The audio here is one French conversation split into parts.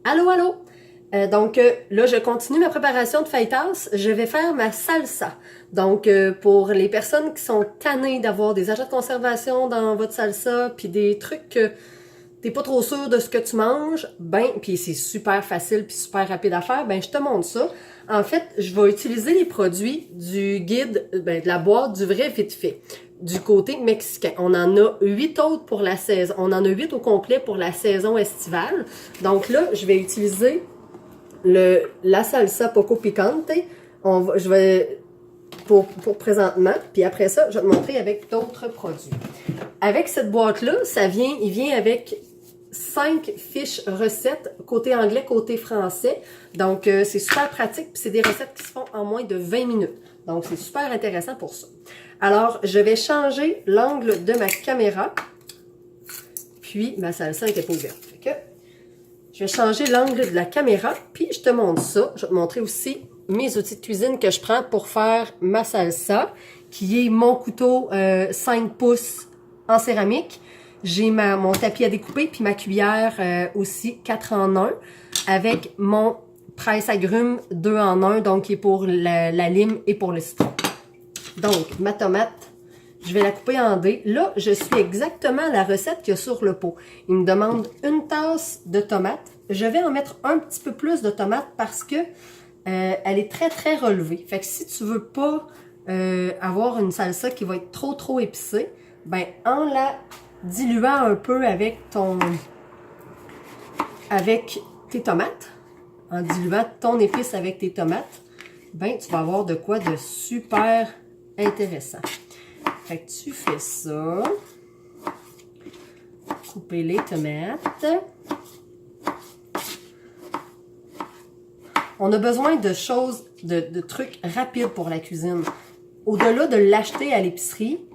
Allô, allô! Là, je continue ma préparation de fajitas. Je vais faire ma salsa. Pour les personnes qui sont tannées d'avoir des agents de conservation dans votre salsa, puis des trucs que t'es pas trop sûr de ce que tu manges, puis c'est super facile puis super rapide à faire, je te montre ça. En fait, je vais utiliser les produits du guide, de la boîte du vrai vite fait, du côté mexicain. On en a 8 autres pour la saison. On en a 8 au complet pour la saison estivale. Donc là, je vais utiliser la salsa poco picante. Je vais pour présentement, puis après ça, je vais te montrer avec d'autres produits. Avec cette boîte-là, il vient avec 5 fiches recettes, côté anglais, côté français. Donc, c'est super pratique, puis c'est des recettes qui se font en moins de 20 minutes. Donc, c'est super intéressant pour ça. Alors, je vais changer l'angle de ma caméra. Puis, ma salsa n'était pas ouverte. Fait que, je vais changer l'angle de la caméra, puis je te montre ça. Je vais te montrer aussi mes outils de cuisine que je prends pour faire ma salsa, qui est mon couteau 5 pouces en céramique. J'ai mon tapis à découper, puis ma cuillère aussi 4 en 1, avec mon presse-agrumes 2 en 1, donc qui est pour la lime et pour le citron. Donc, ma tomate, je vais la couper en dés. Là, je suis exactement la recette qu'il y a sur le pot. Il me demande une tasse de tomates. Je vais en mettre un petit peu plus de tomates parce que elle est très, très relevée. Fait que si tu veux pas avoir une salsa qui va être trop, trop épicée, en la diluant un peu avec tes tomates, en diluant ton épice avec tes tomates, tu vas avoir de quoi de super intéressant. Fait que tu fais ça. Couper les tomates. On a besoin de choses, de trucs rapides pour la cuisine. Au-delà de l'acheter à l'épicerie,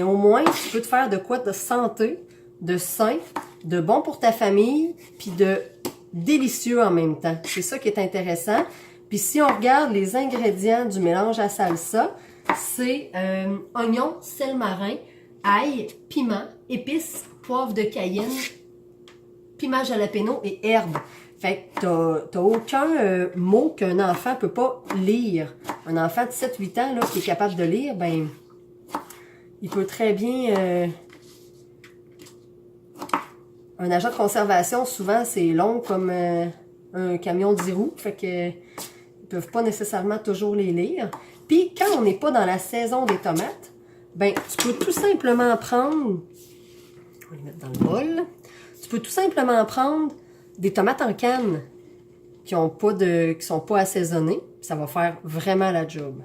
au moins, tu peux te faire de quoi de santé, de sain, de bon pour ta famille, puis de délicieux en même temps. C'est ça qui est intéressant. Puis si on regarde les ingrédients du mélange à salsa, c'est oignon, sel marin, ail, piment, épices, poivre de Cayenne, piment jalapeno et herbes. Fait que t'as aucun mot qu'un enfant peut pas lire. Un enfant de 7-8 ans là, qui est capable de lire, il peut très bien... un agent de conservation, souvent, c'est long comme un camion de 10 roues. Fait que ils peuvent pas nécessairement toujours les lire. Puis, quand on n'est pas dans la saison des tomates, tu peux tout simplement prendre... On va les mettre dans le bol. Tu peux tout simplement prendre des tomates en canne qui sont pas assaisonnées. Ça va faire vraiment la job.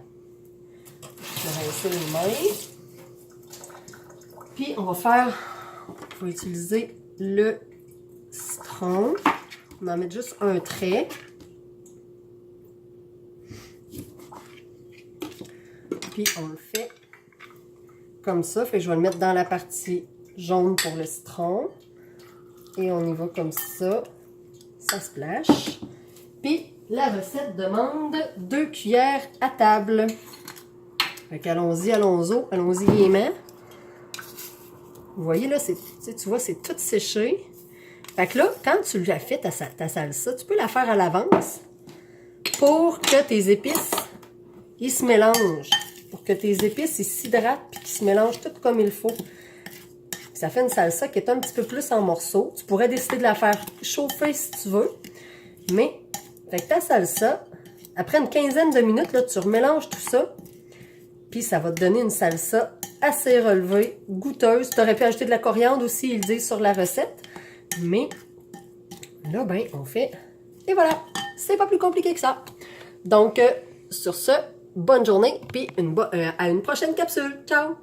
Je vais rincer les mains. Puis, on va utiliser le citron. On va en mettre juste un trait. Puis, on le fait comme ça. Fait que je vais le mettre dans la partie jaune pour le citron. Et on y va comme ça. Ça splash. Puis, la recette demande 2 cuillères à table. Fait qu'allons-y, allons-y gaiement. Vous voyez là, tu vois, c'est tout séché. Fait que là, quand tu l'as fait, ta salsa, tu peux la faire à l'avance pour que tes épices, ils se mélangent. Pour que tes épices, ils s'hydratent puis qu'ils se mélangent tout comme il faut. Ça fait une salsa qui est un petit peu plus en morceaux. Tu pourrais décider de la faire chauffer si tu veux. Mais, fait que ta salsa, après une quinzaine de minutes, là, tu remélanges tout ça. Puis ça va te donner une salsa assez relevée, goûteuse. Tu aurais pu ajouter de la coriandre aussi, ils le disent sur la recette. Mais là, on fait... Et voilà, c'est pas plus compliqué que ça. Donc, sur ce, bonne journée, puis à une prochaine capsule. Ciao!